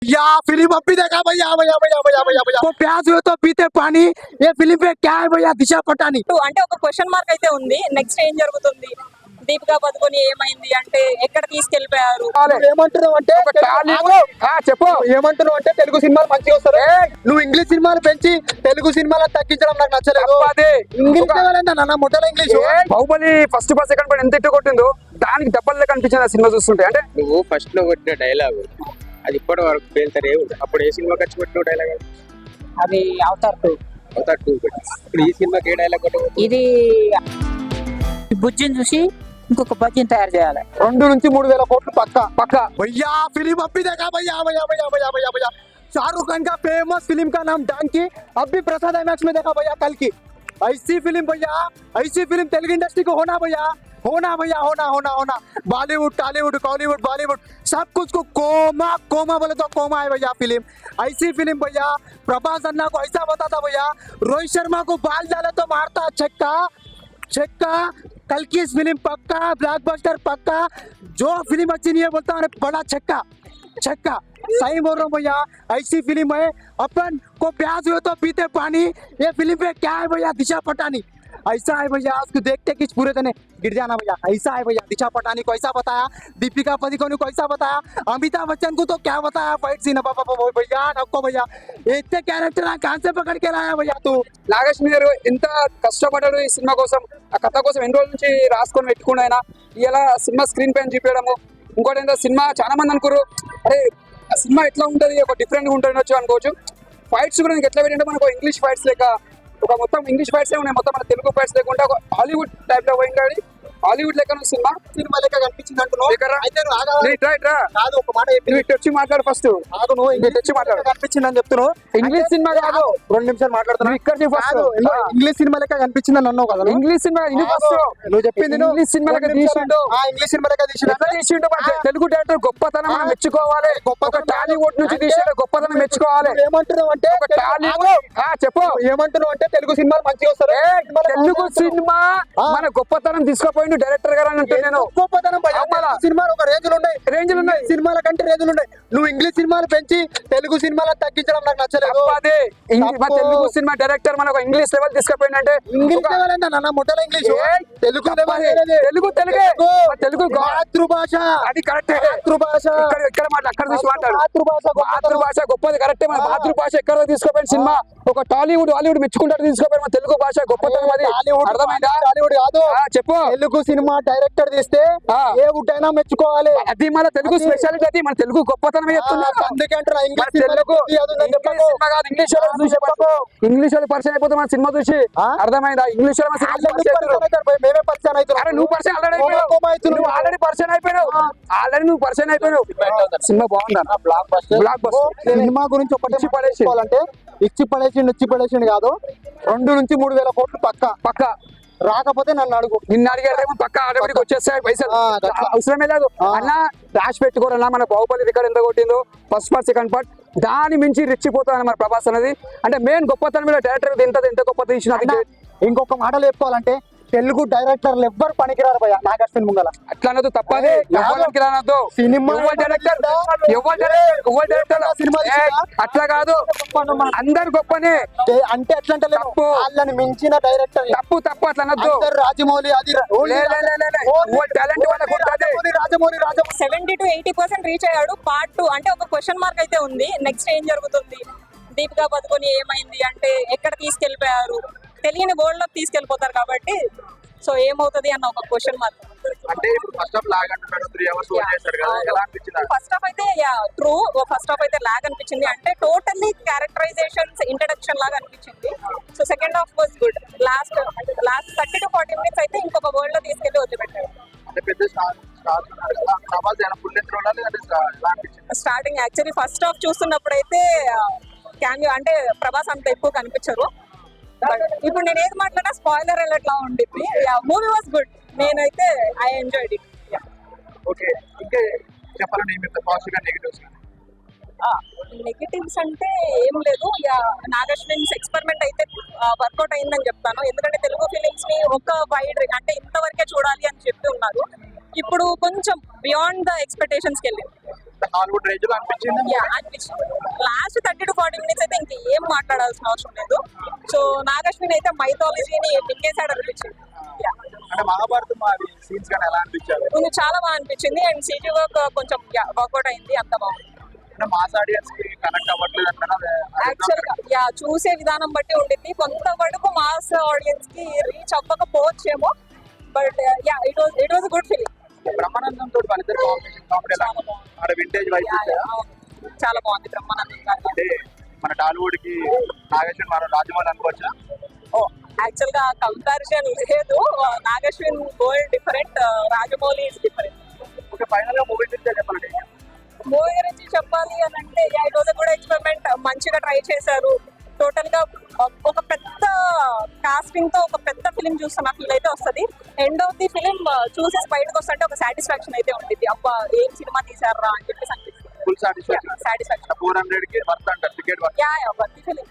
या फिल्म अब भी देखा भैया भैया भैया भैया भैया भैया तो प्यास हुए तो पीते पानी ये फिल्म पे क्या है भैया దిశ పటాని అంటే ఒక క్వశ్చన్ మార్క్ అయితే ఉంది. నెక్స్ట్ ఏం జరుగుతుంది, దీపికా పదుకొని ఏమైంది అంటే ఎక్కడ తీసుకెళ్లిపోయారు. ఏమంటున్నావు అంటే చెప్పు ఏమంటున్నావు అంటే తెలుగు సినిమాలు మంచిగా వస్తారు. నువ్వు ఇంగ్లీష్ సినిమాలు పెంచి తెలుగు సినిమాలను తగ్గించడం నాకు నచ్చలేదు. ఇంగ్లీష్ మొదల English Baahubali first part second part ఎంత ఎట్టు కొట్టిందో దానికి దెబ్బలు కనిపించింది ఆ సినిమా చూస్తుంటే. అంటే నువ్వు ఫస్ట్ లో కొట్టిన డైలాగ్ అది ఇప్పటి వరకు పేలుతారే అప్పుడు ఏ సినిమా ఖర్చు పెట్టిన డైలాగ్ అది అవతార్ 2 ఇప్పుడు ఈ సినిమాకి ఏ డైలాగ్ కొట్ట ఇది బుజ్జిని చూసి ఇంకొక బజ్జిని తయారు చేయాలి. 2 నుంచి 3,000 కోట్లు పక్కా भैया फिल्म अब भी देखा भैया भैया भैया भैया भैया भैया शाहरुख खान का फेमस फिल्म का नाम डंकी अब भी प्रसाद IMAX में देखा भैया कल की ऐसी फिल्म भैया ऐसी फिल्म तेलुगु इंडस्ट्री को होना भैया होना बॉलीवुड टॉलीवुड कॉलीवुड बॉलीवुड सब कुछ को कोमा बोले तो कोमा है भैया फिल्म ऐसी फिल्म भैया प्रभास अन्ना को ऐसा बताता भैया रोहित शर्मा को बाल डाले तो मारता छक्का कल की इस फिल्म पक्का ब्लॉकबस्टर पक्का जो फिल्म अच्छी नहीं है बोलता है बड़ा छक्का सही बोल रहा हूँ भैया ऐसी फिल्म है अपन को प्यास हुए तो पीते पानी ये फिल्म पे क्या है भैया दिशा पटानी ऐसा है भैया उसको देखते कि पूरे दिन गिर जाना भैया ऐसा है भैया दिशा पटानी को ऐसा बताया दीपिका पदुकोण को ऐसा बताया अमिताभ बच्चन को तो क्या बताया फाइट सीन भैया नको भैया इतने कैरेक्टर कहाँ से पकड़ के लाया भैया तू నాగేశ్వరి గారు ఎంత కష్టపడ్డాడు ఈ సినిమా కోసం, ఆ కథ కోసం ఎన్ని రోజుల నుంచి రాసుకొని పెట్టుకుని ఆయన ఇలా సినిమా స్క్రీన్ పైన చూపించడము. ఇంకోటి ఏంటో సినిమా చాలా మంది అనుకోరు అరే ఆ సినిమా ఎట్లా ఉంటుంది ఒక డిఫరెంట్ గా ఉంటుంది అనుకోవచ్చు. ఫైట్స్ కూడా ఎట్లా పెట్టంటే మనకు ఇంగ్లీష్ ఫైట్స్ లేక ఒక మొత్తం ఇంగ్లీష్ ఫైట్స్ ఉన్నాయి, మొత్తం మన తెలుగు ఫైట్స్ లేకుండా ఒక హాలీవుడ్ టైప్ లో పోయింది. హాలీవుడ్ లెక్క సినిమా లెక్క కనిపించింది అంటున్నావు. కాదు ఒక మాట నువ్వు ఇటు వచ్చి మాట్లాడు ఫస్ట్. నువ్వు వచ్చి మాట్లాడు కనిపించింది అని చెప్తున్నావు. ఇంగ్లీష్ సినిమా కాదు, 2 నిమిషాలు మాట్లాడుతున్నావు. ఇక్కడ ఇంగ్లీష్ సినిమా లెక్క కనిపించింది అని అన్నావు కదా. ఇంగ్లీష్ సినిమా నువ్వు చెప్పింది ఇంగ్లీష్ సినిమా లెక్క తీసిండు. ఇంగ్లీష్ సినిమా లెక్క తీసిండు. తెలుగు డైరెక్టర్ గొప్పతనం మనం మెచ్చుకోవాలి. గొప్ప టాలీవుడ్ నుంచి తీసాడు, గొప్పతనం మెచ్చుకోవాలి. ఏమంటున్నావు అంటే చెప్పు ఏమంటున్నావు అంటే తెలుగు సినిమాలు మంచిగా వస్తారు. తెలుగు సినిమా మన గొప్పతనం తీసుకుపోయిండు డైరెక్టర్ గారు అని అంటే నేను గొప్పతనం సినిమాలు ఒక రేంజ్లు ఉన్నాయి సినిమాల కంటే రేంజ్లు ఉన్నాయి. నువ్వు ఇంగ్లీష్ సినిమాలు పెంచి తెలుగు సినిమాలను తగ్గించడం నాకు నచ్చలేదు. తెలుగు సినిమా డైరెక్టర్ మన ఒక ఇంగ్లీష్ లెవెల్ తీసుకుపోయింది అంటే ఇంగ్లీష్ లెవెల్ అంటే నాన్న మొదల ఇంగ్లీష్ తెలుగు తెలుగు మాతృభాష అది కరెక్ట్. మాతృభాష ఇక్కడ అక్కడ చూసి మాట్లాడు. మాతృభాష గొప్పది కరెక్టే. మన మాతృభాష ఎక్కడ తీసుకుపోయిన సినిమా ఒక టాలీవుడ్ హాలీవుడ్ మెచ్చుకుంటారు తీసుకుపోయిన మన తెలుగు భాష గొప్పతనం. అది అర్థమైందా? టాలీవుడ్ కాదు, చెప్పు. తెలుగు సినిమా డైరెక్టర్ తీస్తే ఏ వుడ్ అయినా మెచ్చుకోవాలి. అది మన తెలుగు స్పెషాలిటీ, అది మన తెలుగు గొప్పతనం చెప్తున్నారు. అందుకే అంటారు ఇంగ్లీష్ ఇంగ్లీష్ వాళ్ళు పరిచయం అయిపోతే మన సినిమా చూసి అర్థమైందా? ఇంగ్లీష్ మేమే పరిచయం అవుతున్నాం. నువ్వు పరిచయం ఆల్రెడీ పరిచయం అయిపోయినావు. సినిమా బాగుందా? బ్లాక్ బస్టర్ సినిమా గురించి ఒకటి పడేసుకోవాలంటే ఇచ్చి పడేసిండు కాదు, 2 నుంచి 3,000 కోట్లు పక్క రాకపోతే నన్ను అడుగు. నిన్ను అడిగేదేమో పక్క ఆటోమేటిక్ వచ్చేస్తాయి పైసలు, అవసరమే లేదు. అన్న రాసి పెట్టుకోరన్నా మన బాహుబలి రికార్డ్ ఎంత కొట్టిందో ఫస్ట్ పార్ట్ సెకండ్ పార్ట్ దాని మించి రెచ్చిపోతాను మన ప్రభాస్ అనేది. అంటే మెయిన్ గొప్పతనం మీద డైరెక్టర్ ఎంత గొప్ప తీసిన. ఇంకొక మాటలు చెప్పుకోవాలంటే తెలుగు డైరెక్టర్లు ఎవ్వరు పనికిరారు భయ నాగార్జున ముంగల. అట్లా అనదు, తప్పది. సినిమా అట్లా కాదు, అందరు గొప్పనే అంటే ఎట్లా అంటే వాళ్ళని మించిన డైరెక్టర్ తప్పు అట్లా అనద్దు. రాజమౌళి అది టాలెంట్ రాజమౌళి 70 to 80% రీచ్ అయ్యాడు. పార్ట్ 2 అంటే ఒక క్వశ్చన్ మార్క్ అయితే ఉంది. నెక్స్ట్ ఏం జరుగుతుంది, దీపికా పదుకొని ఏమైంది అంటే ఎక్కడ తీసుకెళ్లిపోయారు, తెలియని వరల్డ్ లోకి తీసుకెళ్లిపోతారు కాబట్టి సో ఏమవుతుంది అన్న ఒక క్వశ్చన్ మార్క్. అంటే ఇప్పుడు ఫస్ట్ హాఫ్ లాగ్ అంటున్నాడు, 3 hours చేశారు కదా, ఎలా అనిపించింది? ఫస్ట్ హాఫ్ అయితే ట్రూ, ఫస్ట్ హాఫ్ అయితే లాగ్ అనిపించింది. అంటే టోటల్లీ క్యారెక్టరైజేషన్స్ ఇంట్రడక్షన్ లాగా అనిపించింది. So second half was good. Last 30 to 40 minutes అయితే ఇంకొక వరల్డ్ లో తీసుకెళ్లి వదిలిపెట్టారు. అంటే పెద్ద స్టార్టింగ్ యాక్చువల్లీ ఫస్ట్ హాఫ్ చూస్తున్నప్పుడు అయితే అంటే ప్రభాస్ అంత ఎక్కువ కనిపించరు. ఇప్పుడు నేను ఏది మాట్లాడినా స్పాయిలర్ ఎట్లా ఉండిద్ది. Movie was good. నేనైతే ఐ ఎంజాయ్డ్ ఇట్. ఓకే, ఇంకా చెప్పాలంటే ఏమి పాజిటివ్ గా నెగటివ్స్? నెగటివ్స్ అంటే ఏం లేదు. నాగార్జున ఎక్స్పెరిమెంట్ అయితే వర్కౌట్ అయిందని చెప్తాను. ఎందుకంటే తెలుగు ఫిలిమ్స్ ని ఒక వైడ్ అంటే ఇంతవరకే చూడాలి అని చెప్పి ఉన్నారు. ఇప్పుడు కొంచెం బియాండ్ ద ఎక్స్పెక్టేషన్స్కి వెళ్ళింది. హాలీవుడ్ రేంజ్ లో అనిపించింది. యా అనిపించింది. లాస్ట్ 30 to 40 minutes అయితే ఇంక ఏం మాట్లాడాల్సిన అవసరం లేదు. సో నాగశ్విన్ అయితే మైథాలజీని మింగేశాడు అనిపించింది. యా అంటే మహాభారతం అది సీన్స్ కానీ ఎలా అనిపించారు? ఇది చాలా బాగా అనిపించింది. అండ్ సీజీ వర్క్ కొంచెం వర్కౌట్ అయింది, అంత బాగుంది. అంటే మాస్ ఆడియన్స్ కి కనెక్ట్ అవ్వట్లేదు అంటారా? యాక్చువల్ గా చూసే విధానం బట్టి ఉండింది. కొంతవరకు మాస్ ఆడియన్స్ కి రీచ్ అవ్వకపోవచ్చేమో, but it was good film. Brahmanandam తోటి వాళ్ళిద్దరు కాంబినేషన్ కామెడీ ఎలా ఉంది? ఆడ వింటేజ్ వైపు చాలా బాగుంది బ్రహ్మానందం గారు. అంటే మన టాలీవుడ్ కి నాగేశ్వర్ మనం రాజమౌళి అనుకోవచ్చా? ఓ యాక్చువల్ గా కంపారిజన్ లేదు. Nag Ashwin gold different, Rajamouli is different. Okay, final గా మూవీ గురించి చెప్పాలండి. మూవీ గురించి చెప్పాలి అని అంటే ఇట్ వాజ్ కూడా ఎక్స్పెరిమెంట్, మంచిగా ట్రై చేశారు. టోటల్ గా ఒక పెద్ద కాస్టింగ్ తో ఒక పెద్ద ఫిలిం చూస్తున్న ఫీల్ అయితే వస్తుంది. ఎండ్ ఆఫ్ ది ఫిలిం చూసేసి బయటకు వస్తుంటే ఒక సాటిస్ఫాక్షన్ అయితే ఉంటుంది. అబ్బా ఏం సినిమా తీసారా అని చెప్పేసి అనిపిస్తుంది. Full satisfaction. సాటిస్ఫాక్షన్ 400 కి వర్త్ అంటారు ticket worth. Yeah worth film.